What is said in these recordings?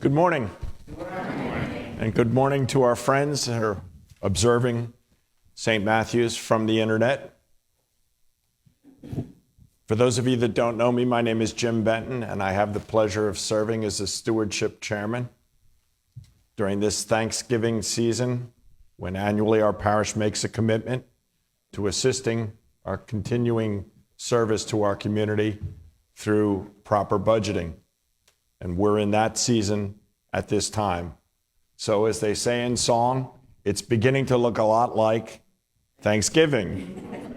Good morning. And good morning to our friends that are observing St. Matthew's from the internet. For those of you that don't know me, my name is Jim Benton, and I have the pleasure of serving as the stewardship chairman during this Thanksgiving season, when annually our parish makes a commitment to assisting our continuing service to our community through proper budgeting. And we're in that season at this time. So as they say in song, it's beginning to look a lot like Thanksgiving.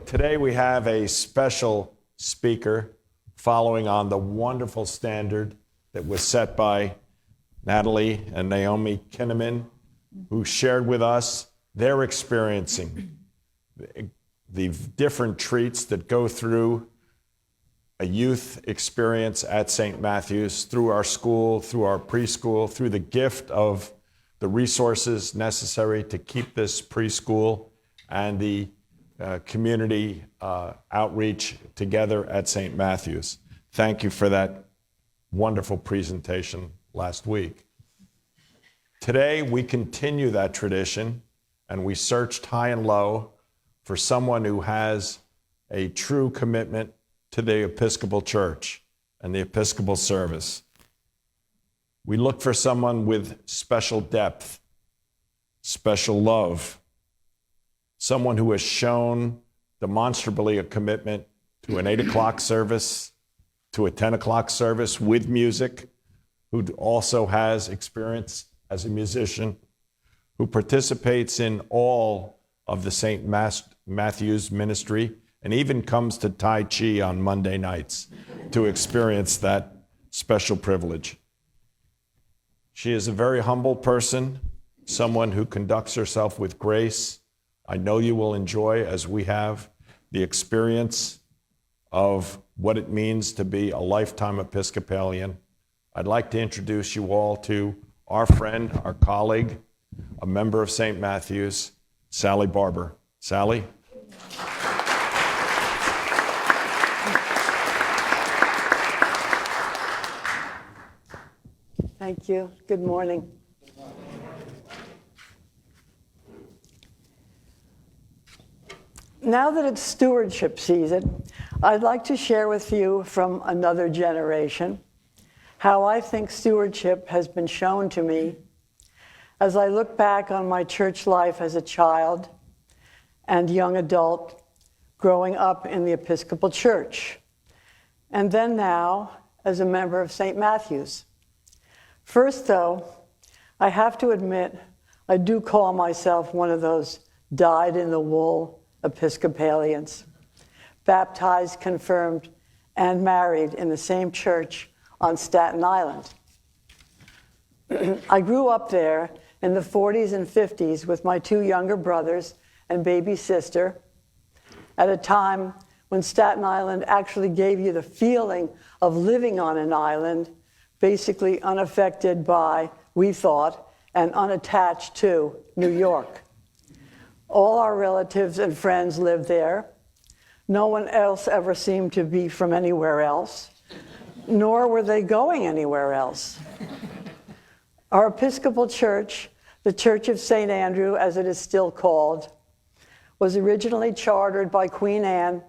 Today we have a special speaker following on the wonderful standard that was set by Natalie and Naomi Kinnaman, who shared with us their experiencing the different treats that go through a youth experience at St. Matthew's, through our school, through our preschool, through the gift of the resources necessary to keep this preschool and the community outreach together at St. Matthew's. Thank you for that wonderful presentation last week. Today, we continue that tradition, and we searched high and low for someone who has a true commitment to the Episcopal Church and the Episcopal service. We look for someone with special depth, special love, someone who has shown demonstrably a commitment to an 8 o'clock service, to a 10 o'clock service with music, who also has experience as a musician, who participates in all of the St. Matthew's ministry, and even comes to Tai Chi on Monday nights to experience that special privilege. She is a very humble person, someone who conducts herself with grace. I know you will enjoy, as we have, the experience of what it means to be a lifetime Episcopalian. I'd like to introduce you all to our friend, our colleague, a member of St. Matthew's, Sally Barber. Sally? Thank you. Good morning. Now that it's stewardship season, I'd like to share with you from another generation how I think stewardship has been shown to me as I look back on my church life as a child and young adult growing up in the Episcopal Church, and then now as a member of St. Matthew's. First, though, I have to admit, I do call myself one of those dyed-in-the-wool Episcopalians, baptized, confirmed, and married in the same church on Staten Island. I grew up there in the 40s and 50s with my 2 younger brothers and baby sister, at a time when Staten Island actually gave you the feeling of living on an island, basically unaffected by, we thought, and unattached to New York. All our relatives and friends lived there. No one else ever seemed to be from anywhere else, nor were they going anywhere else. Our Episcopal Church, the Church of St. Andrew, as it is still called, was originally chartered by Queen Anne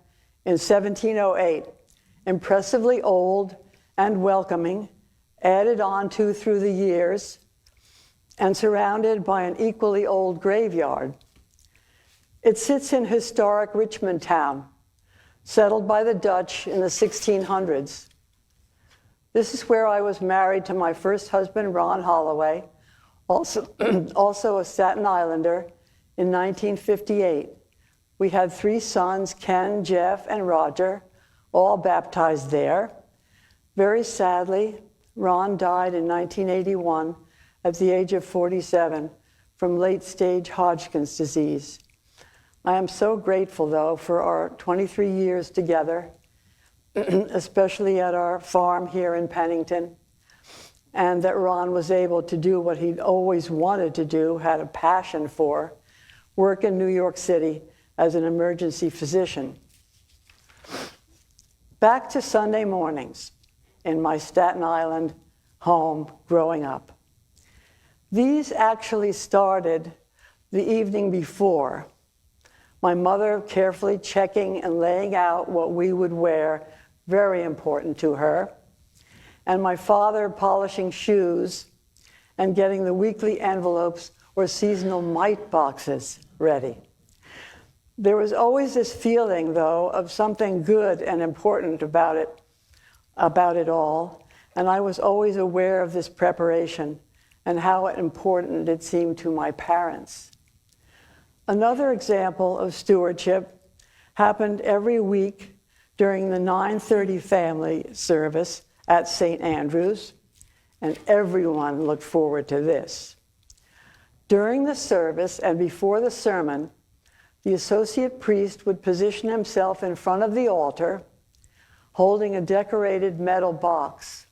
in 1708, impressively old and welcoming, added on to through the years, and surrounded by an equally old graveyard. It sits in historic Richmond town, settled by the Dutch in the 1600s. This is where I was married to my first husband, Ron Holloway, also a Staten Islander, in 1958. We had 3 sons, Ken, Jeff, and Roger, all baptized there. Very sadly, Ron died in 1981 at the age of 47 from late-stage Hodgkin's disease. I am so grateful, though, for our 23 years together, especially at our farm here in Pennington, and that Ron was able to do what he'd always wanted to do, had a passion for, work in New York City as an emergency physician. Back to Sunday mornings. in my Staten Island home growing up. These actually started the evening before. My mother carefully checking and laying out what we would wear, very important to her, and my father polishing shoes and getting the weekly envelopes or seasonal mite boxes ready. There was always this feeling, though, of something good and important about it all, and I was always aware of this preparation and how important it seemed to my parents. Another example of stewardship happened every week during the 9:30 family service at St. Andrew's, and everyone looked forward to this. During the service and before the sermon, the associate priest would position himself in front of the altar, holding a decorated metal box.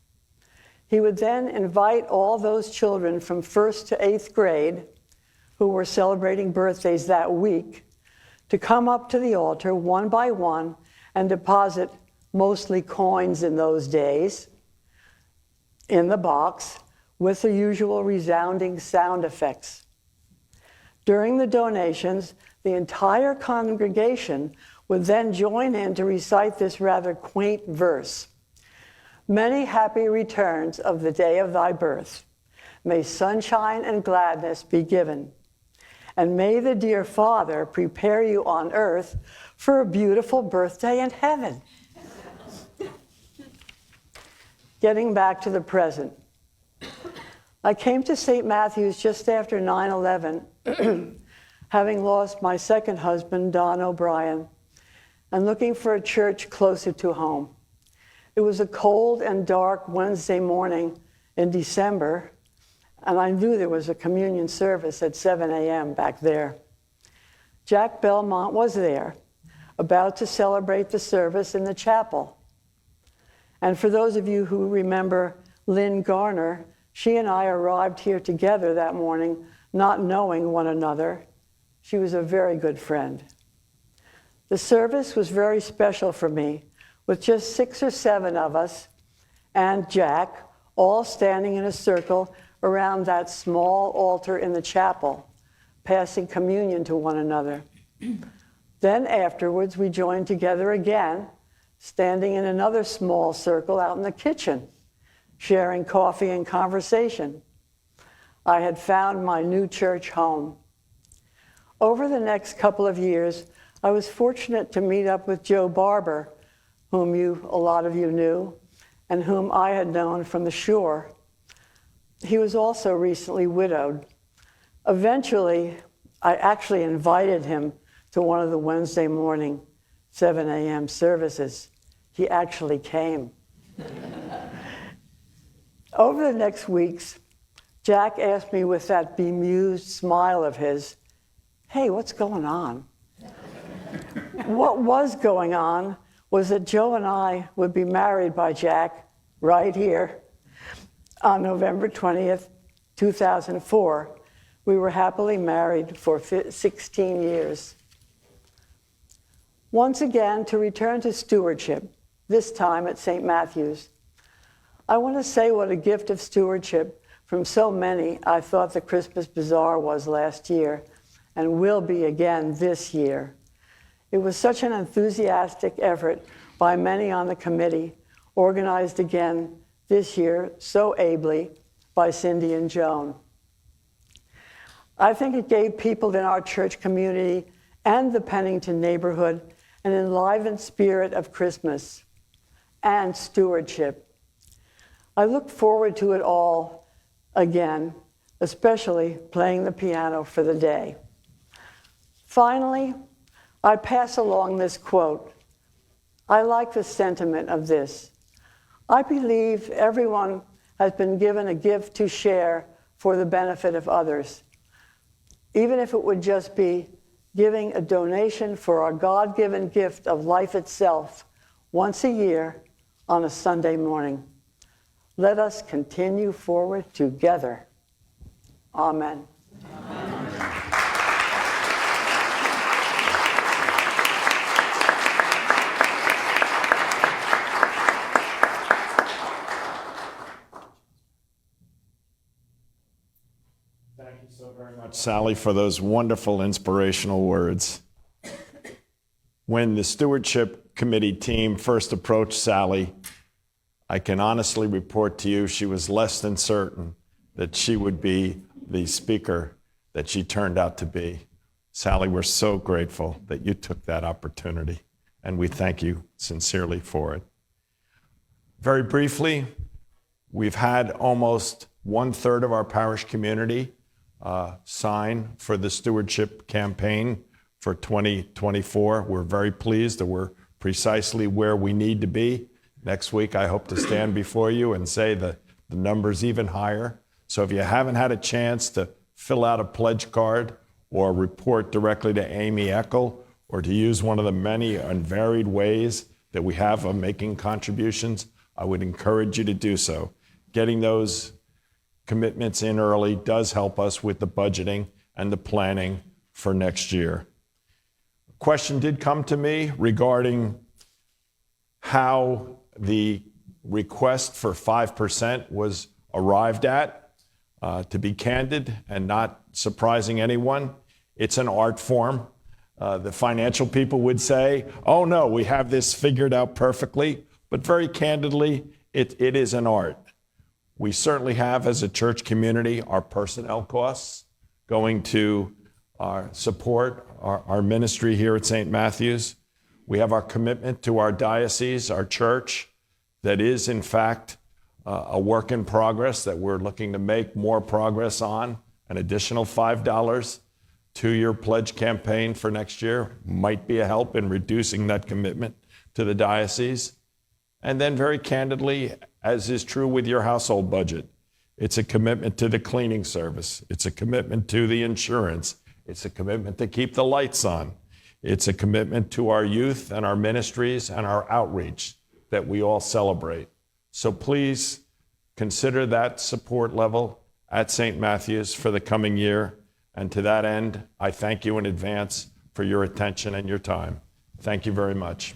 He would then invite all those children from 1st to 8th grade who were celebrating birthdays that week to come up to the altar one by one and deposit, mostly coins in those days, in the box with the usual resounding sound effects. During the donations, the entire congregation would then join in to recite this rather quaint verse. Many happy returns of the day of thy birth. May sunshine and gladness be given. And may the dear Father prepare you on earth for a beautiful birthday in heaven. Getting back to the present. I came to St. Matthew's just after 9/11, having lost my second husband, Don O'Brien, and looking for a church closer to home. It was a cold and dark Wednesday morning in December, and I knew there was a communion service at 7 a.m. back there. Jack Belmont was there, about to celebrate the service in the chapel. And for those of you who remember Lynn Garner, she and I arrived here together that morning, not knowing one another. She was a very good friend. The service was very special for me, with just 6 or 7 of us and Jack all standing in a circle around that small altar in the chapel, passing communion to one another. Then afterwards, we joined together again, standing in another small circle out in the kitchen, sharing coffee and conversation. I had found my new church home. Over the next couple of years, I was fortunate to meet up with Joe Barber, whom a lot of you knew, and whom I had known from the shore. He was also recently widowed. Eventually, I actually invited him to one of the Wednesday morning 7 a.m. services. He actually came. Over the next weeks, Jack asked me with that bemused smile of his, "Hey, what's going on?" What was going on was that Joe and I would be married by Jack right here on November 20th, 2004. We were happily married for 16 years. Once again, to return to stewardship, this time at St. Matthew's. I want to say what a gift of stewardship from so many I thought the Christmas Bazaar was last year and will be again this year. It was such an enthusiastic effort by many on the committee, organized again this year so ably by Cindy and Joan. I think it gave people in our church community and the Pennington neighborhood an enlivened spirit of Christmas and stewardship. I look forward to it all again, especially playing the piano for the day. Finally, I pass along this quote. I like the sentiment of this. I believe everyone has been given a gift to share for the benefit of others, even if it would just be giving a donation for our God-given gift of life itself once a year on a Sunday morning. Let us continue forward together. Amen. Thank you so very much, Sally, for those wonderful, inspirational words. When the stewardship committee team first approached Sally, I can honestly report to you she was less than certain that she would be the speaker that she turned out to be. Sally, we're so grateful that you took that opportunity, and we thank you sincerely for it. Very briefly, we've had almost 1/3 of our parish community sign for the stewardship campaign for 2024. We're very pleased that we're precisely where we need to be. Next week, I hope to stand before you and say the number's even higher. So if you haven't had a chance to fill out a pledge card or report directly to Amy Eckel, or to use one of the many and varied ways that we have of making contributions, I would encourage you to do so. Getting those commitments in early does help us with the budgeting and the planning for next year. A question did come to me regarding how the request for 5% was arrived at. To be candid and not surprising anyone, it's an art form. The financial people would say, oh no, we have this figured out perfectly, but very candidly, it is an art. We certainly have, as a church community, our personnel costs going to support our ministry here at St. Matthew's. We have our commitment to our diocese, our church, that is, in fact, a work in progress that we're looking to make more progress on. An additional $5 to your pledge campaign for next year might be a help in reducing that commitment to the diocese. And then very candidly, as is true with your household budget, it's a commitment to the cleaning service. It's a commitment to the insurance. It's a commitment to keep the lights on. It's a commitment to our youth and our ministries and our outreach that we all celebrate. So please consider that support level at St. Matthew's for the coming year. And to that end, I thank you in advance for your attention and your time. Thank you very much.